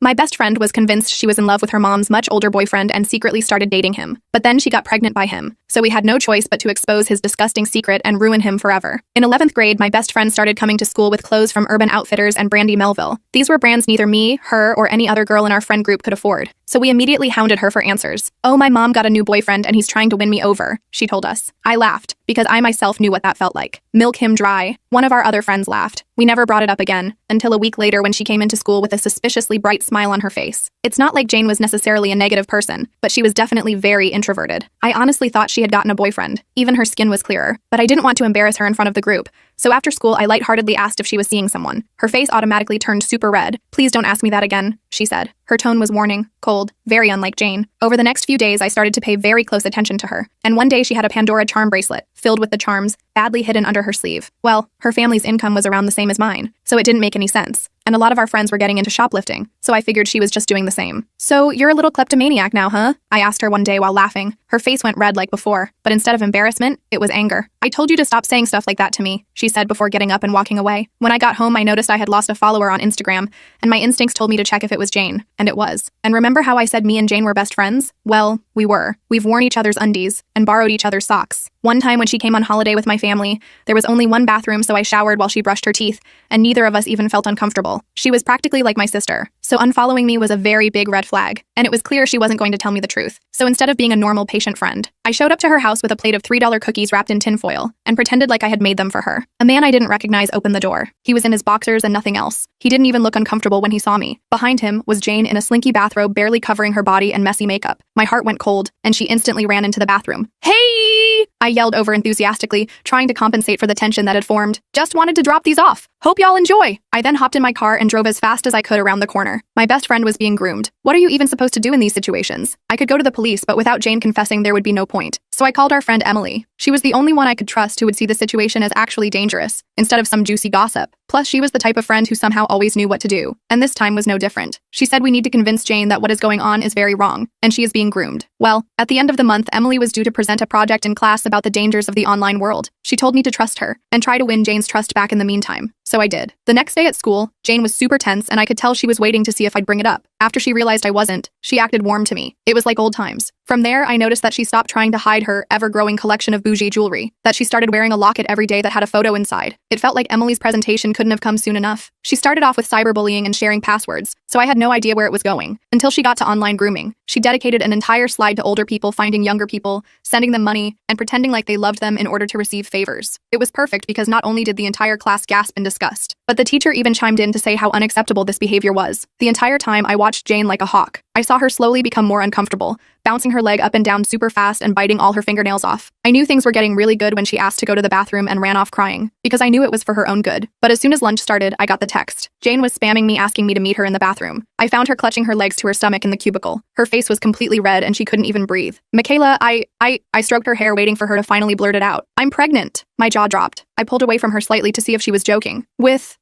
My best friend was convinced she was in love with her mom's much older boyfriend and secretly started dating him. But then she got pregnant by him, so we had no choice but to expose his disgusting secret and ruin him forever. In 11th grade, my best friend started coming to school with clothes from Urban Outfitters and Brandy Melville. These were brands neither me, her, or any other girl in our friend group could afford. So we immediately hounded her for answers. "Oh, my mom got a new boyfriend and he's trying to win me over," she told us. I laughed, because I myself knew what that felt like. Milk him dry. One of our other friends laughed. We never brought it up again, until a week later when she came into school with a suspiciously bright smile on her face. It's not like Jane was necessarily a negative person, but she was definitely very introverted. I honestly thought she had gotten a boyfriend. Even her skin was clearer. But I didn't want to embarrass her in front of the group. So after school, I lightheartedly asked if she was seeing someone. Her face automatically turned super red. "Please don't ask me that again," she said. Her tone was warning, cold, very unlike Jane. Over the next few days, I started to pay very close attention to her. And one day she had a Pandora charm bracelet, filled with the charms, badly hidden under her sleeve. Well, her family's income was around the same as mine, so it didn't make any sense. And a lot of our friends were getting into shoplifting, so I figured she was just doing the same. "So you're a little kleptomaniac now, huh?" I asked her one day while laughing. Her face went red like before, but instead of embarrassment, it was anger. "I told you to stop saying stuff like that to me," she said before getting up and walking away. When I got home, I noticed I had lost a follower on Instagram, and my instincts told me to check if it was Jane, and it was. And remember how I said me and Jane were best friends? Well, we were. We've worn each other's undies and borrowed each other's socks. One time when she came on holiday with my family, there was only one bathroom, so I showered while she brushed her teeth, and neither of us even felt uncomfortable. She was practically like my sister, so unfollowing me was a very big red flag, and it was clear she wasn't going to tell me the truth. So instead of being a normal patient friend, I showed up to her house with a plate of $3 cookies wrapped in tinfoil, and pretended like I had made them for her. A man I didn't recognize opened the door. He was in his boxers and nothing else. He didn't even look uncomfortable when he saw me. Behind him was Jane in a slinky bathrobe barely covering her body and messy makeup. My heart went cold, and she instantly ran into the bathroom. "Hey!" I yelled over enthusiastically, trying to compensate for the tension that had formed. "Just wanted to drop these off. Hope y'all enjoy." I then hopped in my car and drove as fast as I could around the corner. My best friend was being groomed. What are you even supposed to do in these situations? I could go to the police, but without Jane confessing, there would be no point. So I called our friend Emily. She was the only one I could trust who would see the situation as actually dangerous, instead of some juicy gossip. Plus, she was the type of friend who somehow always knew what to do. And this time was no different. She said we need to convince Jane that what is going on is very wrong, and she is being groomed. Well, at the end of the month, Emily was due to present a project in class about the dangers of the online world. She told me to trust her, and try to win Jane's trust back in the meantime. So I did. The next day at school, Jane was super tense, and I could tell she was waiting to see if I'd bring it up. After she realized I wasn't, she acted warm to me. It was like old times. From there, I noticed that she stopped trying to hide her ever-growing collection of bougie jewelry, that she started wearing a locket every day that had a photo inside. It felt like Emily's presentation couldn't have come soon enough. She started off with cyberbullying and sharing passwords, so I had no idea where it was going, until she got to online grooming. She dedicated an entire slide to older people finding younger people, sending them money, and pretending like they loved them in order to receive favors. It was perfect because not only did the entire class gasp in disgust, but the teacher even chimed in to say how unacceptable this behavior was. The entire time I watched Jane like a hawk. I saw her slowly become more uncomfortable, bouncing her leg up and down super fast and biting all her fingernails off. I knew things were getting really good when she asked to go to the bathroom and ran off crying, because I knew it was for her own good. But as soon as lunch started, I got the text. Jane was spamming me asking me to meet her in the bathroom. I found her clutching her legs to her stomach in the cubicle. Her face was completely red and she couldn't even breathe. "Michaela, I stroked her hair waiting for her to finally blurt it out. "I'm pregnant." My jaw dropped. I pulled away from her slightly to see if she was joking.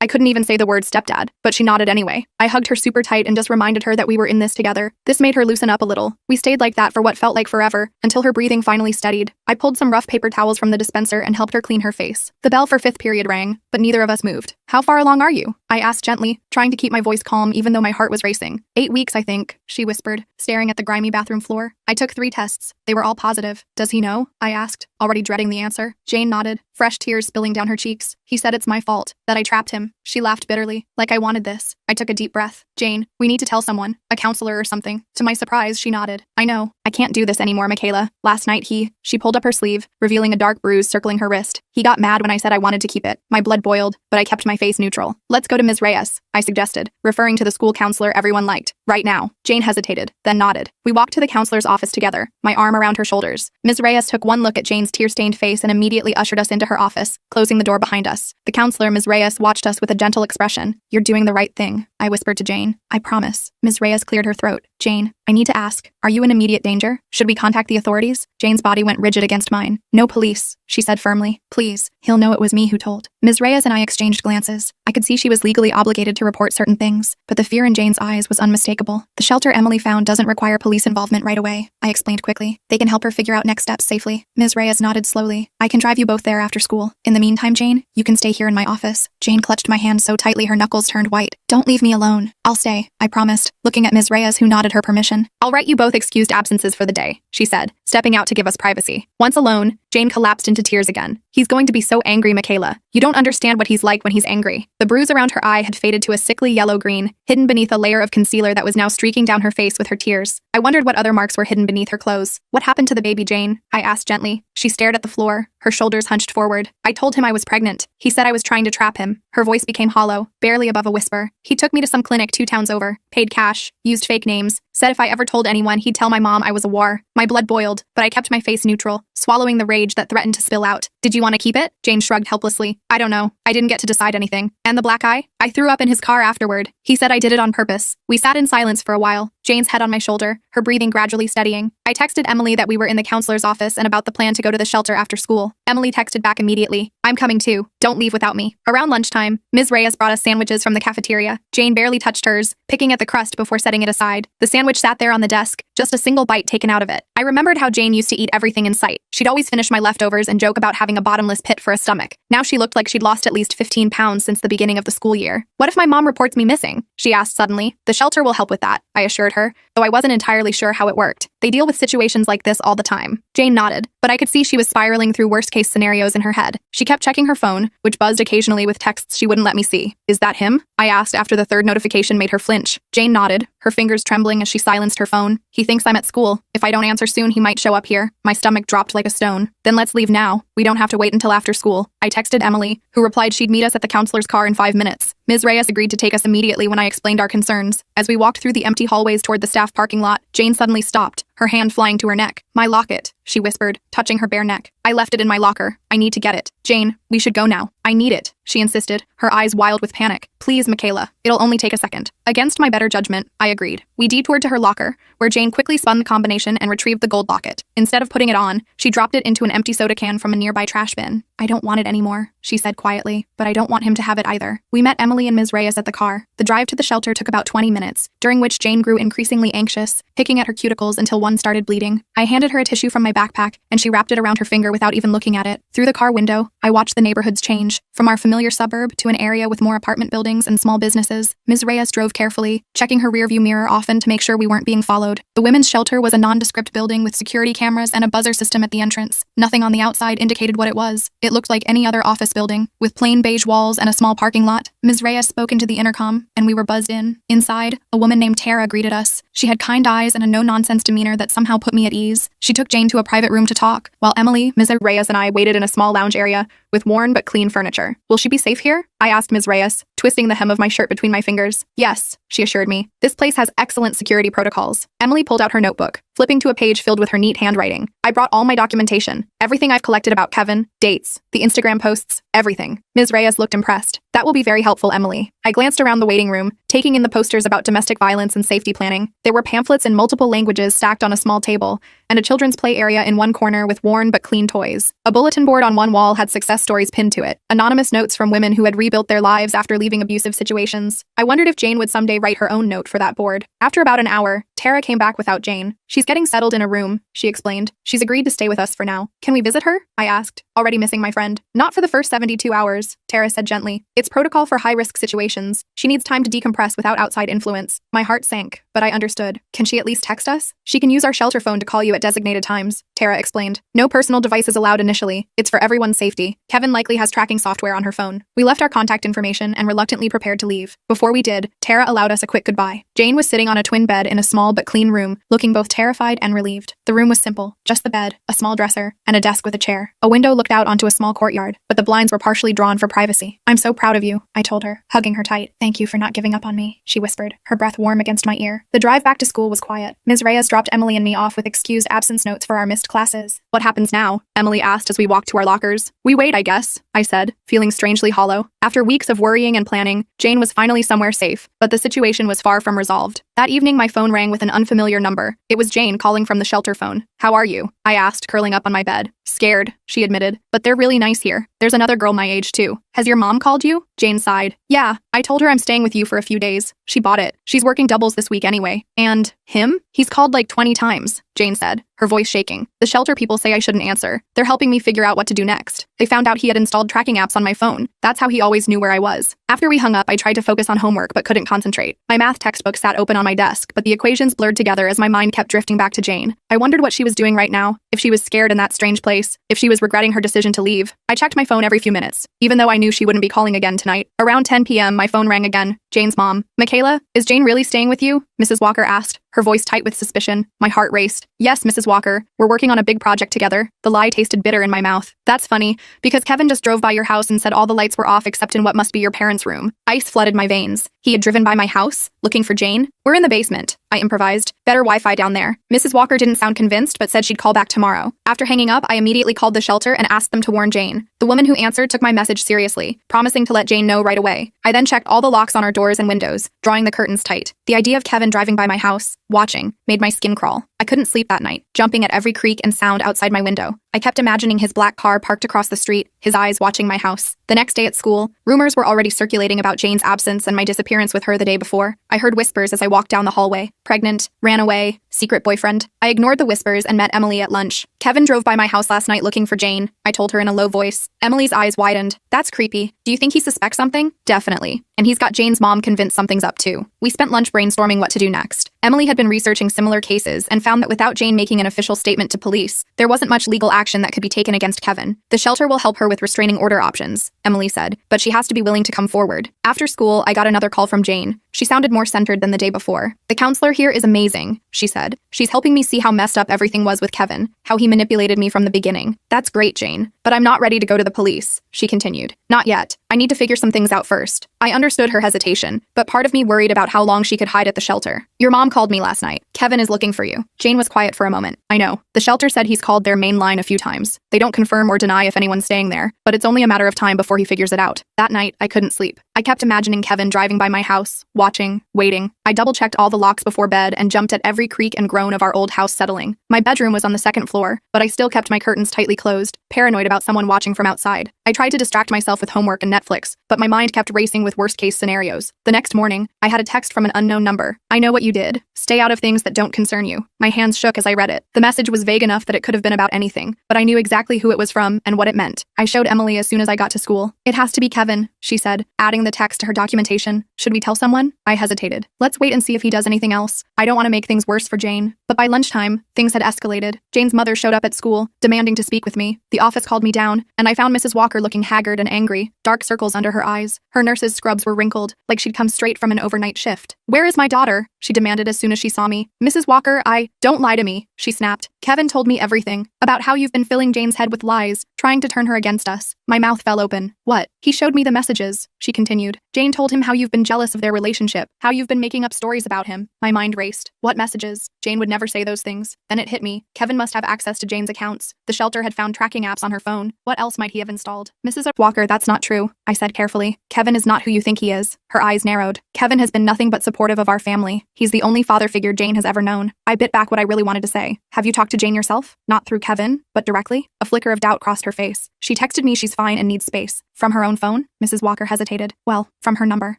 I couldn't even say the word stepdad, but she nodded anyway. I hugged her super tight and just reminded her that we were in this together. This made her loosen up a little. We stayed like that for what felt like forever, until her breathing finally steadied. I pulled some rough paper towels from the dispenser and helped her clean her face. The bell for 5th period rang, but neither of us moved. "How far along are you?" I asked gently, trying to keep my voice calm even though my heart was racing. 8 weeks, I think," she whispered, staring at the grimy bathroom floor. "I took 3 tests. They were all positive." "Does he know?" I asked, already dreading the answer. Jane nodded, fresh tears spilling down her cheeks. "He said it's my fault, that I trapped him." She laughed bitterly, like I wanted this. I took a deep breath. "Jane, we need to tell someone, a counselor or something." To my surprise, she nodded. "I know. I can't do this anymore, Michaela. Last night she pulled up her sleeve, revealing a dark bruise circling her wrist. He got mad when I said I wanted to keep it. My blood boiled, but I kept my face neutral. "Let's go to Ms. Reyes," I suggested, referring to the school counselor everyone liked. "Right now." Jane hesitated, then nodded. We walked to the counselor's office together, my arm around her shoulders. Ms. Reyes took one look at Jane's tear-stained face and immediately ushered us into her office, closing the door behind us. The counselor, Ms. Reyes, watched us with a gentle expression. "You're doing the right thing," I whispered to Jane. "I promise." Ms. Reyes cleared her throat. "Jane, I need to ask, are you in immediate danger? Should we contact the authorities?" Jane's body went rigid against mine. "No police," she said firmly. "Please, he'll know it was me who told." Ms. Reyes and I exchanged glances. I could see she was legally obligated to report certain things, but the fear in Jane's eyes was unmistakable. The shelter Emily found doesn't require police involvement right away, I explained quickly. They can help her figure out next steps safely. Ms. Reyes nodded slowly. I can drive you both there after school. In the meantime, Jane, you can stay here in my office. Jane clutched my hand so tightly her knuckles turned white. Don't leave me alone. I'll stay, I promised, looking at Ms. Reyes, who nodded her permission. I'll write you both excused absences for the day, she said, stepping out to give us privacy. Once alone, Jane collapsed into tears again. He's going to be so angry, Michaela. You don't understand what he's like when he's angry. The bruise around her eye had faded to a sickly yellow-green, hidden beneath a layer of concealer that was now streaking down her face with her tears. I wondered what other marks were hidden beneath her clothes. What happened to the baby, Jane? I asked gently. She stared at the floor, her shoulders hunched forward. I told him I was pregnant. He said I was trying to trap him. Her voice became hollow, barely above a whisper. He took me to some clinic 2 towns over, paid cash, used fake names, said if I ever told anyone, he'd tell my mom I was a war. My blood boiled, but I kept my face neutral, swallowing the rage that threatened to spill out. Did you want to keep it? Jane shrugged helplessly. I don't know. I didn't get to decide anything. And the black eye? I threw up in his car afterward. He said I did it on purpose. We sat in silence for a while, Jane's head on my shoulder, her breathing gradually steadying. I texted Emily that we were in the counselor's office and about the plan to go to the shelter after school. Emily texted back immediately. I'm coming too. Don't leave without me. Around lunchtime, Ms. Reyes brought us sandwiches from the cafeteria. Jane barely touched hers, picking at the crust before setting it aside. The sandwich sat there on the desk, just a single bite taken out of it. I remembered how Jane used to eat everything in sight. She'd always finish my leftovers and joke about having a bottomless pit for a stomach. Now she looked like she'd lost at least 15 pounds since the beginning of the school year. What if my mom reports me missing? She asked suddenly. The shelter will help with that, I assured her, though I wasn't entirely sure how it worked. They deal with situations like this all the time. Jane nodded, but I could see she was spiraling through worst-case scenarios in her head. She kept checking her phone, which buzzed occasionally with texts she wouldn't let me see. Is that him? I asked after the third notification made her flinch. Jane nodded, her fingers trembling as she silenced her phone. He thinks I'm at school. If I don't answer soon, he might show up here. My stomach dropped like a stone. Then let's leave now. We don't have to wait until after school. I texted Emily, who replied she'd meet us at the counselor's car in 5 minutes. Ms. Reyes agreed to take us immediately when I explained our concerns. As we walked through the empty hallways toward the staff parking lot, Jane suddenly stopped, her hand flying to her neck. My locket, she whispered, touching her bare neck. I left it in my locker. I need to get it. Jane, we should go now. I need it, she insisted, her eyes wild with panic. Please, Michaela. It'll only take a second. Against my better judgment, I agreed. We detoured to her locker, where Jane quickly spun the combination and retrieved the gold locket. Instead of putting it on, she dropped it into an empty soda can from a nearby trash bin. I don't want it anymore, she said quietly, but I don't want him to have it either. We met Emily and Ms. Reyes at the car. The drive to the shelter took about 20 minutes, during which Jane grew increasingly anxious, picking at her cuticles until one started bleeding. I handed her a tissue from my backpack, and she wrapped it around her finger without even looking at it. Through the car window, I watched the neighborhoods change, from our familiar suburb to an area with more apartment buildings and small businesses. Ms. Reyes drove carefully, checking her rearview mirror often to make sure we weren't being followed. The women's shelter was a nondescript building with security cameras and a buzzer system at the entrance. Nothing on the outside indicated what it was. It looked like any other office building, with plain beige walls and a small parking lot. Ms. Reyes spoke into the intercom, and we were buzzed in. Inside, a woman named Tara greeted us. She had kind eyes and a no-nonsense demeanor that somehow put me at ease. She took Jane to a private room to talk, while Emily, Ms. Reyes, and I waited in a small lounge area with worn but clean furniture. Will she be safe here? I asked Ms. Reyes, twisting the hem of my shirt between my fingers. Yes, she assured me. This place has excellent security protocols. Emily pulled out her notebook, flipping to a page filled with her neat handwriting. I brought all my documentation, everything I've collected about Kevin, dates, the Instagram posts, everything. Ms. Reyes looked impressed. That will be very helpful, Emily. I glanced around the waiting room, taking in the posters about domestic violence and safety planning. There were pamphlets in multiple languages stacked on a small table, and a children's play area in one corner with worn but clean toys. A bulletin board on one wall had success stories pinned to it, anonymous notes from women who had rebuilt their lives after leaving abusive situations. I wondered if Jane would someday write her own note for that board. After about an hour, Tara came back without Jane. She's getting settled in a room, she explained. She's agreed to stay with us for now. Can we visit her? I asked, already missing my friend. Not for the first 72 hours, Tara said gently. It's protocol for high-risk situations. She needs time to decompress without outside influence. My heart sank, but I understood. Can she at least text us? She can use our shelter phone to call you at designated times, Tara explained. No personal devices allowed initially. It's for everyone's safety. Kevin likely has tracking software on her phone. We left our contact information and reluctantly prepared to leave. Before we did, Tara allowed us a quick goodbye. Jane was sitting on a twin bed in a small but clean room, looking both terrified and relieved. The room was simple, just the bed, a small dresser, and a desk with a chair. A window looked out onto a small courtyard, but the blinds were partially drawn for privacy. I'm so proud of you, I told her, hugging her tight. Thank you for not giving up on me, she whispered, her breath warm against my ear. The drive back to school was quiet. Ms. Reyes dropped Emily and me off with excused absence notes for our missed classes. What happens now? Emily asked as we walked to our lockers. We wait, I guess, I said, feeling strangely hollow. After weeks of worrying and planning, Jane was finally somewhere safe, but the situation was far from resolved. That evening, my phone rang with an unfamiliar number. It was Jane calling from the shelter phone. "How are you?" I asked, curling up on my bed. "Scared," she admitted, "but they're really nice here. There's another girl my age, too." "Has your mom called you?" Jane sighed. "Yeah, I told her I'm staying with you for a few days. She bought it. She's working doubles this week anyway." "And him? He's called like 20 times, Jane said, her voice shaking. "The shelter people say I shouldn't answer. They're helping me figure out what to do next. They found out he had installed tracking apps on my phone. That's how he always knew where I was." After we hung up, I tried to focus on homework but couldn't concentrate. My math textbook sat open on my desk, but the equations blurred together as my mind kept drifting back to Jane. I wondered what she was doing right now, if she was scared in that strange place, if she was regretting her decision to leave. I checked my phone every few minutes, even though I knew she wouldn't be calling again tonight. Around 10 p.m., my phone rang again. Jane's mom. "Michaela, is Jane really staying with you?" Mrs. Walker asked, her voice tight with suspicion. My heart raced. "Yes, Mrs. Walker. We're working on a big project together." The lie tasted bitter in my mouth. "That's funny, because Kevin just drove by your house and said all the lights were off except in what must be your parents' room." Ice flooded my veins. He had driven by my house, looking for Jane? "We're in the basement," I improvised. "Better Wi-Fi down there." Mrs. Walker didn't sound convinced, but said she'd call back tomorrow. After hanging up, I immediately called the shelter and asked them to warn Jane. The woman who answered took my message seriously, promising to let Jane know right away. I then checked all the locks on our doors and windows, drawing the curtains tight. The idea of Kevin driving by my house, watching, made my skin crawl. I couldn't sleep that night, jumping at every creak and sound outside my window. I kept imagining his black car parked across the street, his eyes watching my house. The next day at school, rumors were already circulating about Jane's absence and my disappearance with her the day before. I heard whispers as I walked down the hallway. Pregnant, ran away, secret boyfriend. I ignored the whispers and met Emily at lunch. "Kevin drove by my house last night looking for Jane," I told her in a low voice. Emily's eyes widened. "That's creepy. Do you think he suspects something?" "Definitely. And he's got Jane's mom convinced something's up too." We spent lunch brainstorming what to do next. Emily had been researching similar cases and found that without Jane making an official statement to police, there wasn't much legal action that could be taken against Kevin. "The shelter will help her with restraining order options," Emily said, "but she has to be willing to come forward." After school, I got another call from Jane. She sounded more centered than the day before. "The counselor here is amazing," she said. "She's helping me see how messed up everything was with Kevin, how he manipulated me from the beginning." "That's great, Jane. But I'm not ready to go to the police," she continued. "Not yet. I need to figure some things out first." I understood her hesitation, but part of me worried about how long she could hide at the shelter. "Your mom called me last night. Kevin is looking for you." Jane was quiet for a moment. "I know. The shelter said he's called their main line a few times. They don't confirm or deny if anyone's staying there, but it's only a matter of time before he figures it out." That night, I couldn't sleep. I kept imagining Kevin driving by my house, watching, waiting. I double-checked all the locks before bed and jumped at every creak and groan of our old house settling. My bedroom was on the second floor, but I still kept my curtains tightly closed, paranoid about someone watching from outside. I tried to distract myself with homework and Netflix, but my mind kept racing with worst-case scenarios. The next morning, I had a text from an unknown number. "I know what you did. Stay out of things that don't concern you." My hands shook as I read it. The message was vague enough that it could have been about anything, but I knew exactly who it was from and what it meant. I showed Emily as soon as I got to school. "It has to be Kevin," she said, adding the text to her documentation. "Should we tell someone?" I hesitated. "Let's wait and see if he does anything else. I don't want to make things worse for Jane." But by lunchtime, things had escalated. Jane's mother showed up at school, demanding to speak with me. The office called me down, and I found Mrs. Walker looking haggard and angry, dark circles under her eyes. Her nurse's scrubs were wrinkled, like she'd come straight from an overnight shift. "Where is my daughter?" she demanded as soon as she saw me. "Mrs. Walker, don't lie to me," she snapped. "Kevin told me everything, about how you've been filling Jane's head with lies, trying to turn her against us." My mouth fell open. "What?" "He showed me the messages," she continued. "Jane told him how you've been jealous of their relationship, how you've been making up stories about him." My mind raced. What messages? Jane would never say those things. Then it hit me. Kevin must have access to Jane's accounts. The shelter had found tracking apps on her phone. What else might he have installed? "Mrs. Walker, that's not true," I said carefully. "Kevin is not who you think he is." Her eyes narrowed. "Kevin has been nothing but supportive of our family. He's the only father figure Jane has ever known." I bit back what I really wanted to say. "Have you talked to Jane yourself? Not through Kevin, but directly?" A flicker of doubt crossed her face. "She texted me she's fine and needs space." "From her own phone?" Mrs. Walker hesitated. "Well, from her number."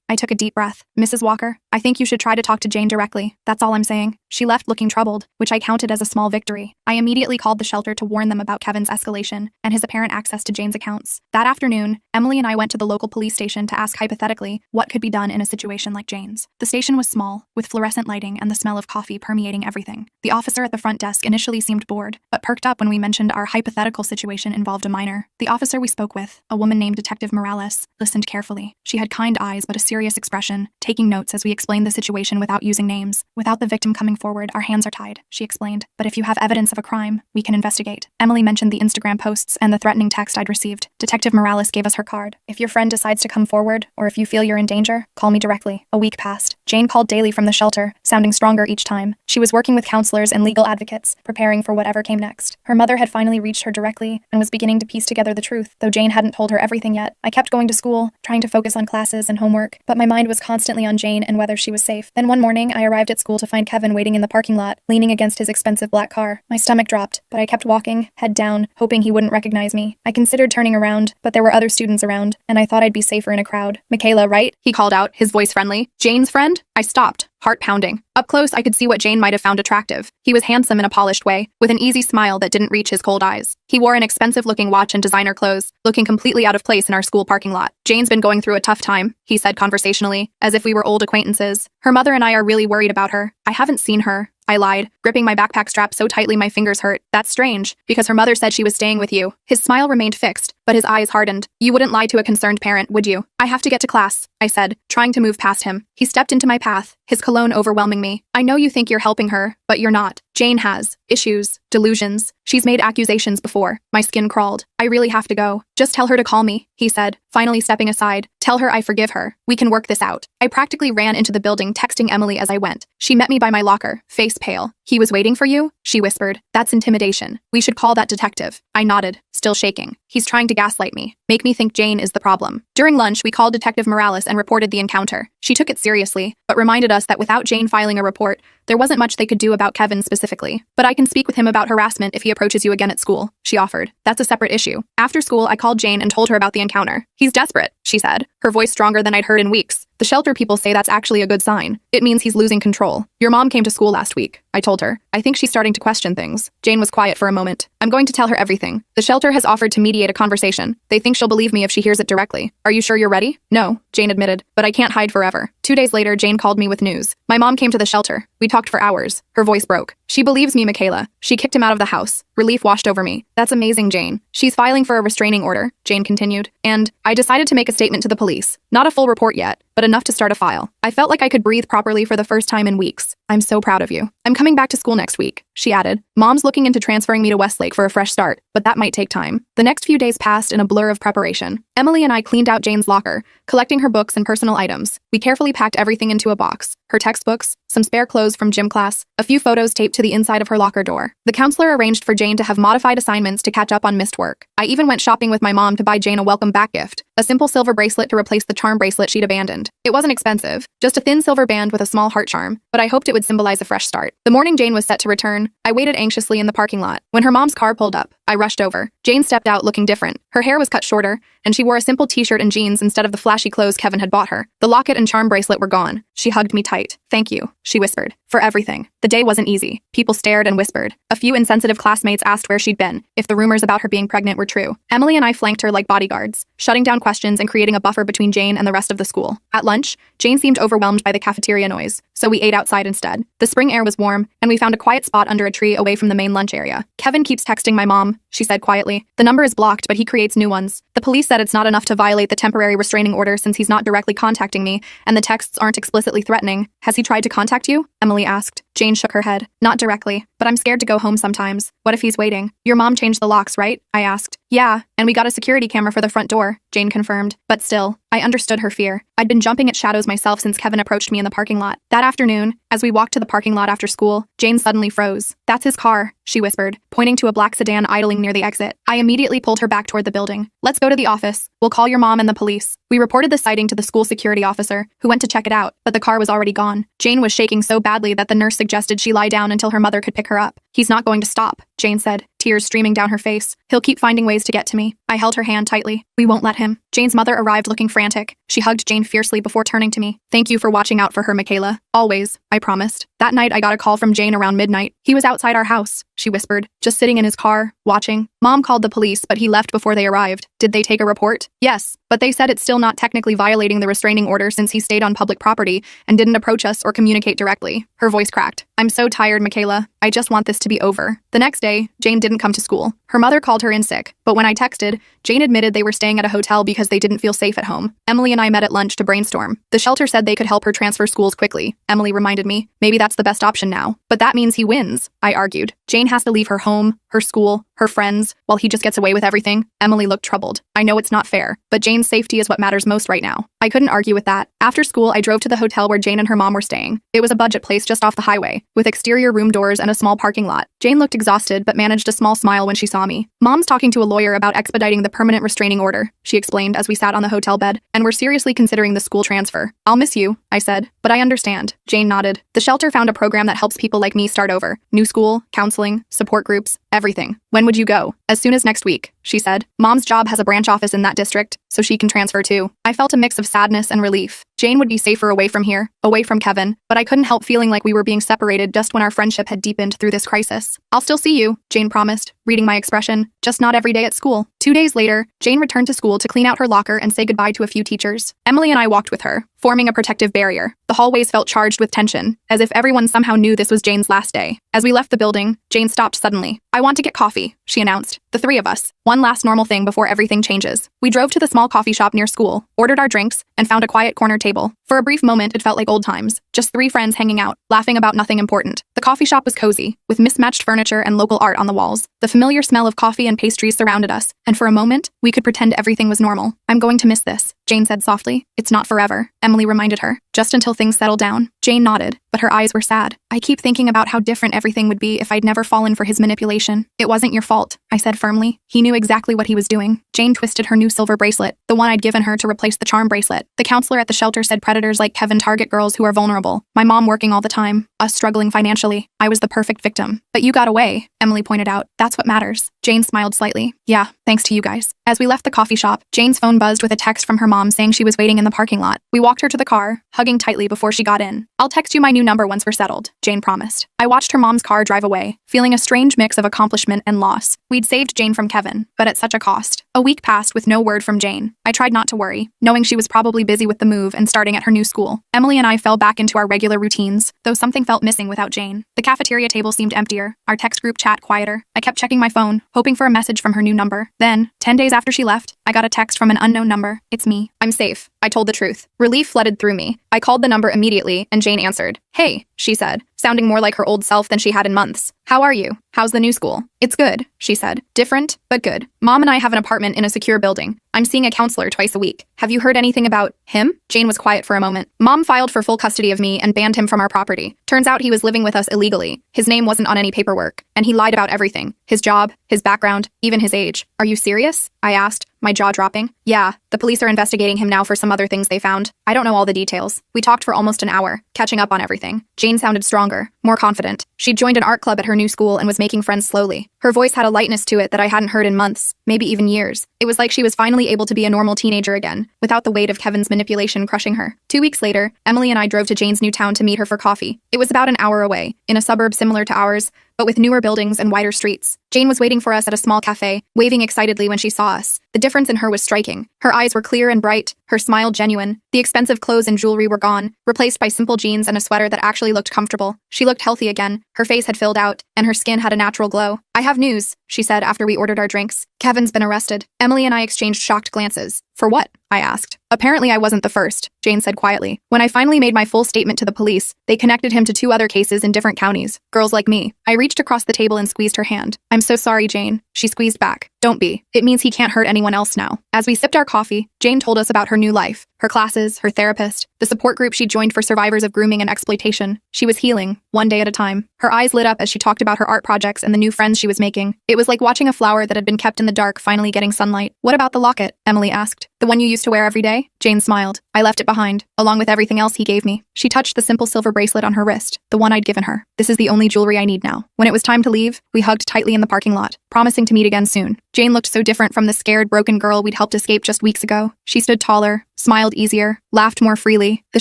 I took a deep breath. "Mrs. Walker, I think you should try to talk to Jane directly. That's all I'm saying." She left looking troubled, which I counted as a small victory. I immediately called the shelter to warn them about Kevin's escalation and his apparent access to Jane's accounts. That afternoon, Emily and I went to the local police station to ask hypothetically what could be done in a situation like Jane's. The station was small, with fluorescent lighting and the smell of coffee permeating everything. The officer at the front desk initially seemed bored, but perked up when we mentioned our hypothetical situation involved a minor. The officer we spoke with, a woman named Detective Morales, listened carefully. She had kind eyes but a serious expression, taking notes as we explained the situation without using names. "Without the victim coming forward, our hands are tied," she explained. "But if you have evidence of a crime, we can investigate." Emily mentioned the Instagram posts and the threatening text I'd received. Detective Morales gave us her card. "If your friend decides to come forward, or if you feel you're in danger, call me directly." A week passed. Jane called daily from the shelter, sounding stronger each time. She was working with counselors and legal advocates, preparing for whatever came next. Her mother had finally reached her directly and was beginning to piece together the truth, though Jane hadn't told her everything yet. I kept going to school, trying to focus on classes and homework, but my mind was constantly on Jane and whether she was safe. Then one morning, I arrived at school to find Kevin waiting in the parking lot, leaning against his expensive black car. My stomach dropped, but I kept walking, head down, hoping he wouldn't recognize me. I considered turning around, but there were other students around, and I thought I'd be safer in a crowd. "Michaela, right?" he called out, his voice friendly. "Jane's friend?" I stopped, heart pounding. Up close, I could see what Jane might have found attractive. He was handsome in a polished way, with an easy smile that didn't reach his cold eyes. He wore an expensive-looking watch and designer clothes, looking completely out of place in our school parking lot. "Jane's been going through a tough time," he said conversationally, as if we were old acquaintances. "Her mother and I are really worried about her. I haven't seen her," I lied, gripping my backpack strap so tightly my fingers hurt. "That's strange, because her mother said she was staying with you." His smile remained fixed, but his eyes hardened. "You wouldn't lie to a concerned parent, would you?" "I have to get to class," I said, trying to move past him. He stepped into my path, his cologne overwhelming me. "I know you think you're helping her, but you're not. Jane has issues, delusions. She's made accusations before." My skin crawled. "I really have to go. Just tell her to call me," he said, finally stepping aside. "Tell her I forgive her. We can work this out." I practically ran into the building, texting Emily as I went. She met me by my locker, face pale. "He was waiting for you?" she whispered. "That's intimidation. We should call that detective." I nodded, still shaking. "He's trying to gaslight me, make me think Jane is the problem." During lunch, we called Detective Morales and reported the encounter. She took it seriously, but reminded us that without Jane filing a report, there wasn't much they could do about Kevin specifically. "But I can speak with him about harassment if he approaches you again at school," she offered. "That's a separate issue." After school, I called Jane and told her about the encounter. "He's desperate," she said, her voice stronger than I'd heard in weeks. "The shelter people say that's actually a good sign. It means he's losing control. Your mom came to school last week," I told her. "I think she's starting to question things." Jane was quiet for a moment. "I'm going to tell her everything. The shelter has offered to mediate a conversation. They think she'll believe me if she hears it directly." "Are you sure you're ready?" "No," Jane admitted, "but I can't hide forever." 2 days later, Jane called me with news. "My mom came to the shelter. We talked for hours." Her voice broke. "She believes me, Michaela. She kicked him out of the house." Relief washed over me. "That's amazing, Jane." "She's filing for a restraining order," Jane continued. "And I decided to make a statement to the police. Not a full report yet, but enough to start a file." I felt like I could breathe properly for the first time in weeks. "I'm so proud of you." "I'm coming back to school next week," she added. "Mom's looking into transferring me to Westlake for a fresh start, but that might take time." The next few days passed in a blur of preparation. Emily and I cleaned out Jane's locker, collecting her books and personal items. We carefully packed everything into a box. Her textbooks, some spare clothes from gym class, a few photos taped to the inside of her locker door. The counselor arranged for Jane to have modified assignments to catch up on missed work. I even went shopping with my mom to buy Jane a welcome back gift, a simple silver bracelet to replace the charm bracelet she'd abandoned. It wasn't expensive, just a thin silver band with a small heart charm, but I hoped it would symbolize a fresh start. The morning Jane was set to return, I waited anxiously in the parking lot. When her mom's car pulled up, I rushed over. Jane stepped out looking different. Her hair was cut shorter, and she wore a simple t-shirt and jeans instead of the flashy clothes Kevin had bought her. The locket and charm bracelet were gone. She hugged me tight. "Thank you," she whispered, "for everything." The day wasn't easy. People stared and whispered. A few insensitive classmates asked where she'd been, if the rumors about her being pregnant were true. Emily and I flanked her like bodyguards, shutting down questions and creating a buffer between Jane and the rest of the school. At lunch, Jane seemed overwhelmed by the cafeteria noise, so we ate outside instead. The spring air was warm, and we found a quiet spot under a tree away from the main lunch area. "Kevin keeps texting my mom," she said quietly. "The number is blocked, but he creates new ones. The police said it's not enough to violate the temporary restraining order since he's not directly contacting me, and the texts aren't explicitly threatening. Has he tried to contact you?" Emily asked. Jane shook her head. "Not directly, but I'm scared to go home sometimes. What if he's waiting?" "Your mom changed the locks, right?" I asked. "Yeah, and we got a security camera for the front door," Jane confirmed. But still, I understood her fear. I'd been jumping at shadows myself since Kevin approached me in the parking lot. That afternoon, as we walked to the parking lot after school, Jane suddenly froze. "That's his car," she whispered, pointing to a black sedan idling near the exit. I immediately pulled her back toward the building. "Let's go to the office. We'll call your mom and the police." We reported the sighting to the school security officer, who went to check it out, but the car was already gone. Jane was shaking so badly that the nurse suggested she lie down until her mother could pick her up. "He's not going to stop," Jane said, tears streaming down her face. "He'll keep finding ways to get to me." I held her hand tightly. "We won't let him." Jane's mother arrived looking frantic. She hugged Jane fiercely before turning to me. "Thank you for watching out for her, Michaela. Always," I promised. That night, I got a call from Jane around midnight. "He was outside our house," she whispered, "just sitting in his car, watching. Mom called the police, but he left before they arrived." "Did they take a report?" "Yes, but they said it's still not technically violating the restraining order since he stayed on public property and didn't approach us or communicate directly." Her voice cracked. "I'm so tired, Michaela. I just want this to be over." The next day, Jane didn't come to school. Her mother called her in sick, but when I texted, Jane admitted they were staying at a hotel because they didn't feel safe at home. Emily and I met at lunch to brainstorm. The shelter said they could help her transfer schools quickly. Emily reminded me, maybe that's that's the best option now. But that means he wins, I argued. Jane has to leave her home, her school, her friends, while he just gets away with everything. Emily looked troubled. I know it's not fair, but Jane's safety is what matters most right now. I couldn't argue with that. After school, I drove to the hotel where Jane and her mom were staying. It was a budget place just off the highway, with exterior room doors and a small parking lot. Jane looked exhausted, but managed a small smile when she saw me. Mom's talking to a lawyer about expediting the permanent restraining order, she explained as we sat on the hotel bed, and we're seriously considering the school transfer. I'll miss you, I said, but I understand. Jane nodded. The shelter found a program that helps people like me start over. New school, counseling, support groups, everything. When would you go? As soon as next week, she said. Mom's job has a branch office in that district, so she can transfer too. I felt a mix of sadness and relief. Jane would be safer away from here, away from Kevin, but I couldn't help feeling like we were being separated just when our friendship had deepened through this crisis. I'll still see you, Jane promised, reading my expression, just not every day at school. 2 days later, Jane returned to school to clean out her locker and say goodbye to a few teachers. Emily and I walked with her, forming a protective barrier. The hallways felt charged with tension, as if everyone somehow knew this was Jane's last day. As we left the building, Jane stopped suddenly. I want to get coffee, she announced. The three of us. One last normal thing before everything changes. We drove to the small coffee shop near school, ordered our drinks, and found a quiet corner table. For a brief moment, it felt like old times. Just three friends hanging out, laughing about nothing important. The coffee shop was cozy, with mismatched furniture and local art on the walls. The familiar smell of coffee and pastries surrounded us, and for a moment, we could pretend everything was normal. I'm going to miss this, Jane said softly. It's not forever, Emily reminded her. Just until things settle down. Jane nodded, but her eyes were sad. I keep thinking about how different everything would be if I'd never fallen for his manipulation. It wasn't your fault, I said firmly. He knew exactly what he was doing. Jane twisted her new silver bracelet, the one I'd given her to replace the charm bracelet. The counselor at the shelter said predators like Kevin target girls who are vulnerable. My mom working all the time, us struggling financially. I was the perfect victim. But you got away, Emily pointed out. That's what matters. Jane smiled slightly. Yeah, thanks to you guys. As we left the coffee shop, Jane's phone buzzed with a text from her mom saying she was waiting in the parking lot. We walked her to the car, hugging tightly before she got in. I'll text you my new number once we're settled, Jane promised. I watched her mom's car drive away, feeling a strange mix of accomplishment and loss. We'd saved Jane from Kevin, but at such a cost. A week passed with no word from Jane. I tried not to worry, knowing she was probably busy with the move and starting at her new school. Emily and I fell back into our regular routines, though something felt missing without Jane. The cafeteria table seemed emptier, our text group chat quieter. I kept checking my phone, hoping for a message from her new number. Then, 10 days after she left, I got a text from an unknown number. It's me. I'm safe. I told the truth. Relief flooded through me. I called the number immediately, and Jane answered. Hey, she said, sounding more like her old self than she had in months. How are you? How's the new school? It's good, she said. Different, but good. Mom and I have an apartment in a secure building. I'm seeing a counselor twice a week. Have you heard anything about him? Jane was quiet for a moment. Mom filed for full custody of me and banned him from our property. Turns out he was living with us illegally. His name wasn't on any paperwork, and he lied about everything. His job, his background, even his age. Are you serious? I asked, my jaw dropping. Yeah, the police are investigating him now for some other things they found. I don't know all the details. We talked for almost an hour, catching up on everything. Jane sounded stronger, more confident. She'd joined an art club at her new school and was making friends slowly. Her voice had a lightness to it that I hadn't heard in months, maybe even years. It was like she was finally able to be a normal teenager again, without the weight of Kevin's manipulation crushing her. 2 weeks later, Emily and I drove to Jane's new town to meet her for coffee. It was about an hour away, in a suburb similar to ours, but with newer buildings and wider streets. Jane was waiting for us at a small cafe, waving excitedly when she saw us. The difference in her was striking. Her eyes were clear and bright, her smile genuine. The expensive clothes and jewelry were gone, replaced by simple jeans and a sweater that actually looked comfortable. She looked healthy again, her face had filled out, and her skin had a natural glow. I have news, she said after we ordered our drinks. Kevin's been arrested. Emily and I exchanged shocked glances. For what? I asked. Apparently I wasn't the first, Jane said quietly. When I finally made my full statement to the police, they connected him to 2 other cases in different counties. Girls like me. I reached across the table and squeezed her hand. I'm so sorry, Jane. She squeezed back. Don't be. It means he can't hurt anyone else now. As we sipped our coffee, Jane told us about her new life, her classes, her therapist, the support group she joined for survivors of grooming and exploitation. She was healing, one day at a time. Her eyes lit up as she talked about her art projects and the new friends she was making. It was like watching a flower that had been kept in the dark finally getting sunlight. What about the locket? Emily asked. The one you used to wear every day? Jane smiled. I left it behind, along with everything else he gave me. She touched the simple silver bracelet on her wrist, the one I'd given her. This is the only jewelry I need now. When it was time to leave, we hugged tightly in the parking lot, promising to meet again soon. Jane looked so different from the scared, broken girl we'd helped escape just weeks ago. She stood taller, smiled easier, laughed more freely. The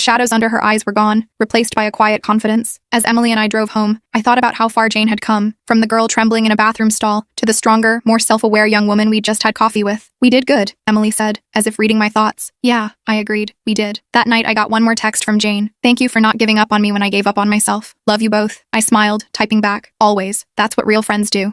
shadows under her eyes were gone, replaced by a quiet confidence. As Emily and I drove home, I thought about how far Jane had come, from the girl trembling in a bathroom stall to the stronger, more self-aware young woman we'd just had coffee with. We did good, Emily said, as if reading my thoughts. Yeah, I agreed. We did. That night I got one more text from Jane. Thank you for not giving up on me when I gave up on myself. Love you both. I smiled, typing back. Always. That's what real friends do.